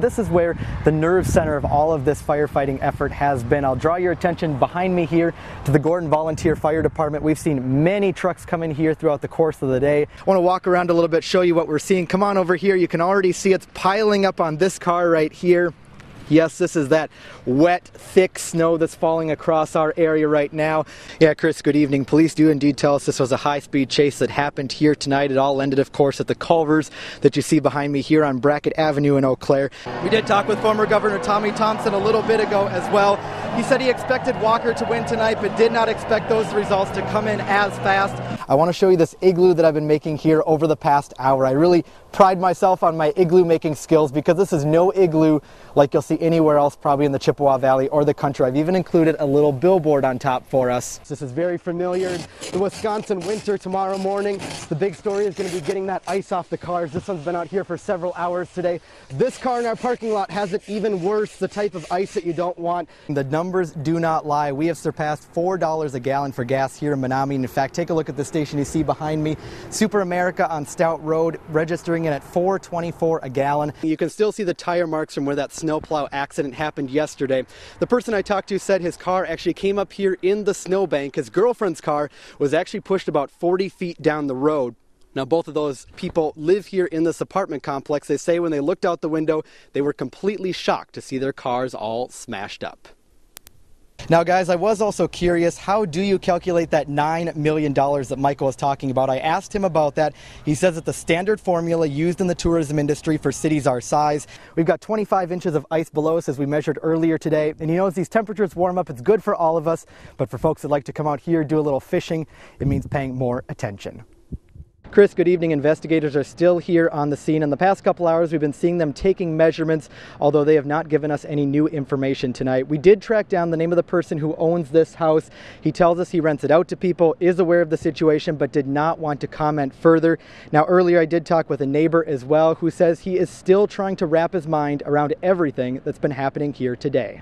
This is where the nerve center of all of this firefighting effort has been. I'll draw your attention behind me here to the Gordon Volunteer Fire Department. We've seen many trucks come in here throughout the course of the day. I want to walk around a little bit, show you what we're seeing. Come on over here. You can already see it's piling up on this car right here. Yes, this is that wet, thick snow that's falling across our area right now. Yeah, Chris, good evening. Police do indeed tell us this was a high-speed chase that happened here tonight. It all ended, of course, at the culvers that you see behind me here on Brackett Avenue in Eau Claire. We did talk with former Governor Tommy Thompson a little bit ago as well. He said he expected Walker to win tonight, but did not expect those results to come in as fast. I want to show you this igloo that I've been making here over the past hour. I really pride myself on my igloo making skills because this is no igloo like you'll see anywhere else probably in the Chippewa Valley or the country. I've even included a little billboard on top for us. This is very familiar. The Wisconsin winter tomorrow morning. The big story is going to be getting that ice off the cars. This one's been out here for several hours today. This car in our parking lot has it even worse, the type of ice that you don't want. The numbers do not lie. We have surpassed $4 a gallon for gas here in Menominee. In fact, take a look at the station you see behind me. Super America on Stout Road registering in at $4.24 a gallon. You can still see the tire marks from where that snowplow accident happened yesterday. The person I talked to said his car actually came up here in the snowbank. His girlfriend's car was actually pushed about 40 feet down the road. Now, both of those people live here in this apartment complex. They say when they looked out the window, they were completely shocked to see their cars all smashed up. Now, guys, I was also curious, how do you calculate that $9 million that Michael was talking about? I asked him about that. He says it's the standard formula used in the tourism industry for cities our size. We've got 25 inches of ice below us as we measured earlier today. And you know, as these temperatures warm up, it's good for all of us. But for folks that like to come out here, do a little fishing, it means paying more attention. Chris, good evening. Investigators are still here on the scene. In the past couple hours, we've been seeing them taking measurements, although they have not given us any new information tonight. We did track down the name of the person who owns this house. He tells us he rents it out to people, is aware of the situation, but did not want to comment further. Now, earlier I did talk with a neighbor as well, who says he is still trying to wrap his mind around everything that's been happening here today.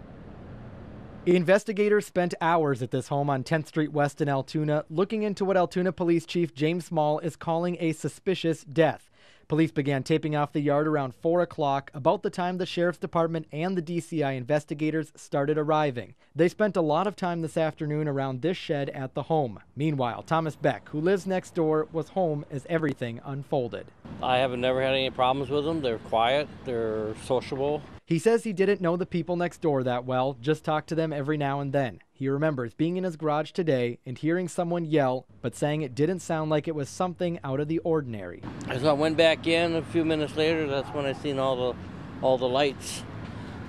Investigators spent hours at this home on 10th Street West in Altoona looking into what Altoona Police Chief James Small is calling a suspicious death. Police began taping off the yard around 4 o'clock, about the time the Sheriff's Department and the DCI investigators started arriving. They spent a lot of time this afternoon around this shed at the home. Meanwhile, Thomas Beck, who lives next door, was home as everything unfolded. I haven't never had any problems with them. They're quiet, they're sociable. He says he didn't know the people next door that well, just talked to them every now and then. He remembers being in his garage today and hearing someone yell, but saying it didn't sound like it was something out of the ordinary. As I went back in a few minutes later, that's when I seen all the lights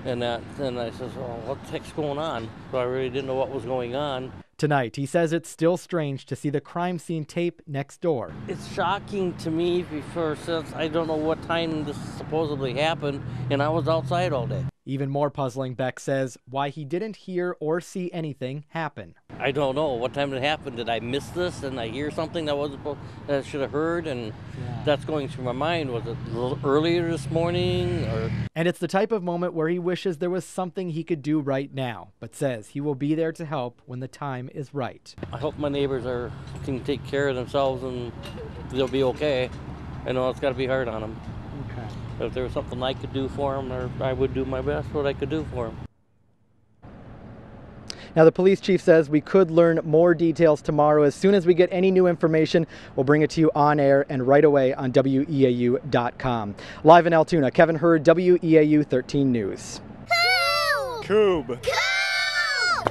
and that. Then I says, "Oh, what the heck's going on?" So I really didn't know what was going on. Tonight, he says it's still strange to see the crime scene tape next door. It's shocking to me since I don't know what time this supposedly happened, and I was outside all day. Even more puzzling, Beck says, why he didn't hear or see anything happen. I don't know what time it happened. Did I miss this and I hear something that I should have heard? And that's going through my mind. Was it a little earlier this morning? And it's the type of moment where he wishes there was something he could do right now, but says he will be there to help when the time is right. I hope my neighbors can take care of themselves and they'll be okay. I know it's got to be hard on them. Okay. But if there was something I could do for them, or I would do my best what I could do for them. Now, the police chief says we could learn more details tomorrow. As soon as we get any new information, we'll bring it to you on air and right away on WEAU.com. Live in Altoona, Kevin Hurd, WEAU 13 News. Coob.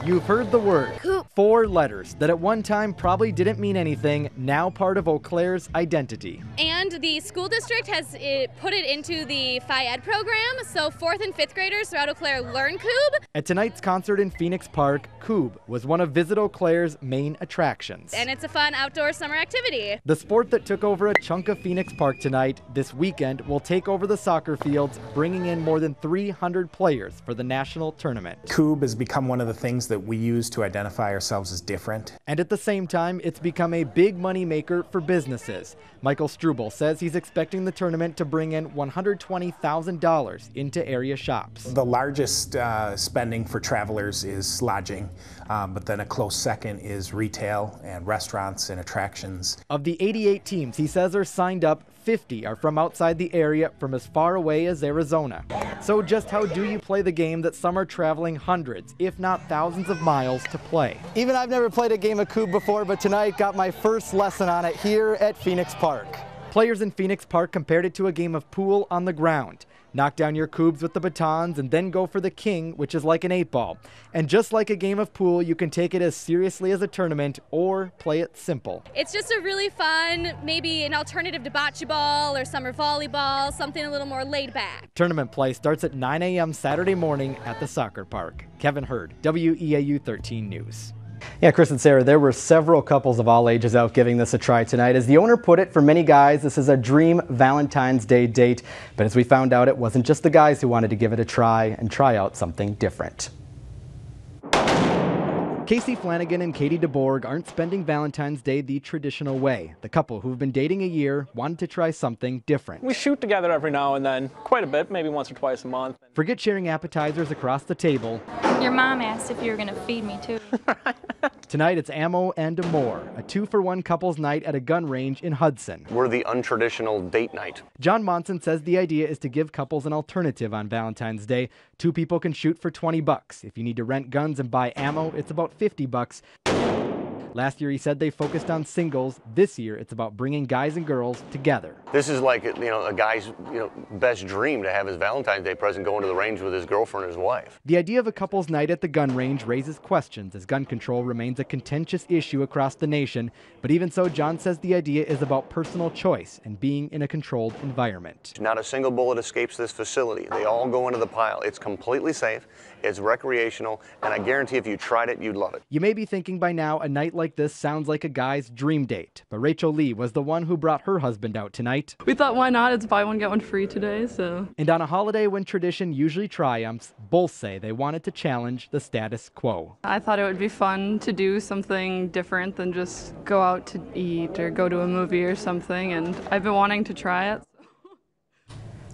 You've heard the word. Coop. 4 letters that at one time probably didn't mean anything, now part of Eau Claire's identity. And the school district has put it into the Phi Ed program, so 4th and 5th graders throughout Eau Claire learn Coob. At tonight's concert in Phoenix Park, Coob was one of Visit Eau Claire's main attractions. And it's a fun outdoor summer activity. The sport that took over a chunk of Phoenix Park tonight, this weekend, will take over the soccer fields, bringing in more than 300 players for the national tournament. Coob has become one of the things things that we use to identify ourselves as different. And at the same time, it's become a big money maker for businesses. Michael Struble says he's expecting the tournament to bring in $120,000 into area shops. The largest spending for travelers is lodging, but then a close second is retail and restaurants and attractions. Of the 88 teams he says are signed up, 50 are from outside the area from as far away as Arizona. So just how do you play the game that some are traveling hundreds, if not thousands of miles to play? Even I've never played a game of Cube before, but tonight got my first lesson on it here at Phoenix Park. Players in Phoenix Park compared it to a game of pool on the ground. Knock down your cubes with the batons and then go for the king, which is like an 8-ball. And just like a game of pool, you can take it as seriously as a tournament or play it simple. It's just a really fun, maybe an alternative to bocce ball or summer volleyball, something a little more laid back. Tournament play starts at 9 a.m. Saturday morning at the soccer park. Kevin Hurd, WEAU 13 News. Yeah, Chris and Sarah, there were several couples of all ages out giving this a try tonight. As the owner put it, for many guys, this is a dream Valentine's Day date. But as we found out, it wasn't just the guys who wanted to give it a try and try out something different. Casey Flanagan and Katie DeBorg aren't spending Valentine's Day the traditional way. The couple, who've been dating a year, wanted to try something different. We shoot together every now and then, quite a bit, maybe once or twice a month. Forget sharing appetizers across the table. Your mom asked if you were going to feed me too. Tonight it's ammo and more, a 2-for-1 couples night at a gun range in Hudson. We're the untraditional date night. John Monson says the idea is to give couples an alternative on Valentine's Day. 2 people can shoot for $20. If you need to rent guns and buy ammo, it's about $50. Last year he said they focused on singles. This year it's about bringing guys and girls together. This is like, a guy's, best dream to have his Valentine's Day present going to the range with his girlfriend and his wife. The idea of a couple's night at the gun range raises questions as gun control remains a contentious issue across the nation. But even so, John says the idea is about personal choice and being in a controlled environment. Not a single bullet escapes this facility. They all go into the pile. It's completely safe, it's recreational, and I guarantee if you tried it, you'd love it. You may be thinking by now a night like this sounds like a guy's dream date, but Rachel Lee was the one who brought her husband out tonight. We thought, why not? It's buy one, get one free today, so. And on a holiday when tradition usually triumphs, both say they wanted to challenge the status quo. I thought it would be fun to do something different than just go out to eat or go to a movie or something, and I've been wanting to try it.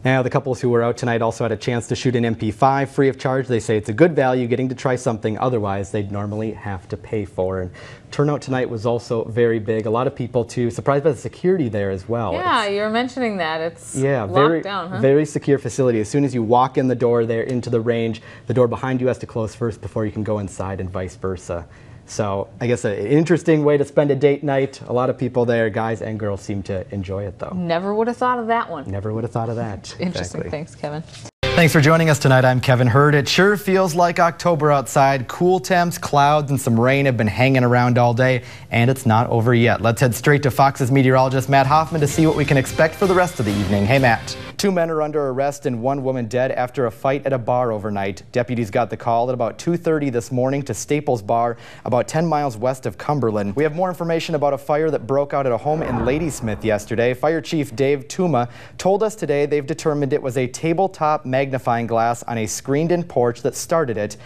Now, the couples who were out tonight also had a chance to shoot an MP5 free of charge. They say it's a good value getting to try something otherwise they'd normally have to pay for. And turnout tonight was also very big. A lot of people, too, surprised by the security there as well. Yeah, you were mentioning that. It's locked down, huh? Very secure facility. As soon as you walk in the door there into the range, the door behind you has to close first before you can go inside and vice versa. So I guess an interesting way to spend a date night. A lot of people there, guys and girls, seem to enjoy it, though. Never would have thought of that one. Never would have thought of that. Interesting. Exactly. Thanks, Kevin. Thanks for joining us tonight. I'm Kevin Hurd. It sure feels like October outside. Cool temps, clouds, and some rain have been hanging around all day, and it's not over yet. Let's head straight to Fox's meteorologist Matt Hoffman to see what we can expect for the rest of the evening. Hey, Matt. 2 men are under arrest and 1 woman dead after a fight at a bar overnight. Deputies got the call at about 2:30 this morning to Staples Bar, about 10 miles west of Cumberland. We have more information about a fire that broke out at a home in Ladysmith yesterday. Fire Chief Dave Tuma told us today they've determined it was a tabletop magnifying glass on a screened-in porch that started it.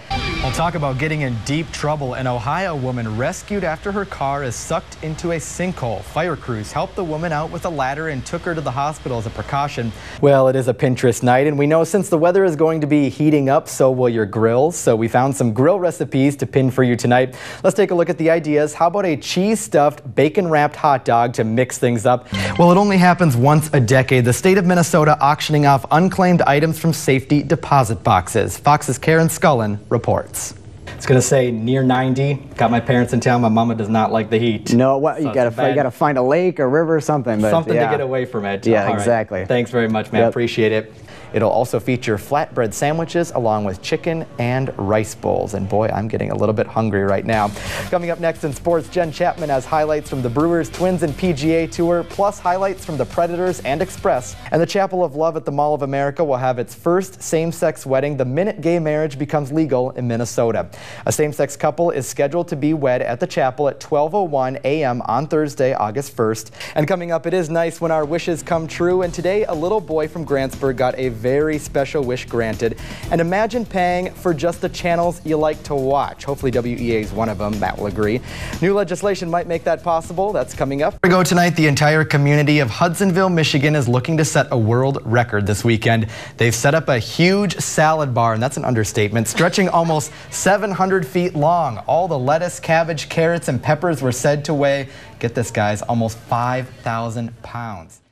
We'll talk about getting in deep trouble. An Ohio woman rescued after her car is sucked into a sinkhole. Fire crews helped the woman out with a ladder and took her to the hospital as a precaution. Well, it is a Pinterest night, and we know since the weather is going to be heating up, so will your grills. So we found some grill recipes to pin for you tonight. Let's take a look at the ideas. How about a cheese-stuffed, bacon-wrapped hot dog to mix things up? Well, it only happens once a decade. The state of Minnesota auctioning off unclaimed items from safety deposit boxes. Fox's Karen Scullin reports. It's going to say near 90. Got my parents in town. My mama does not like the heat. No, what you got to find a lake or river or something. But something yeah. to get away from it. Yeah, All exactly. Right. Thanks very much, man. Appreciate it. It'll also feature flatbread sandwiches along with chicken and rice bowls. And boy, I'm getting a little bit hungry right now. Coming up next in sports, Jen Chapman has highlights from the Brewers, Twins, and PGA Tour, plus highlights from the Predators and Express. And the Chapel of Love at the Mall of America will have its first same-sex wedding the minute gay marriage becomes legal in Minnesota. A same-sex couple is scheduled to be wed at the chapel at 12:01 a.m. on Thursday, August 1st. And coming up, it is nice when our wishes come true. And today, a little boy from Grantsburg got a very special wish granted. And imagine paying for just the channels you like to watch. Hopefully WEA is one of them, Matt will agree. New legislation might make that possible. That's coming up. Here we go tonight. The entire community of Hudsonville, Michigan is looking to set a world record this weekend. They've set up a huge salad bar, and that's an understatement, stretching almost 700 feet long. All the lettuce, cabbage, carrots, and peppers were said to weigh, get this guys, almost 5,000 pounds.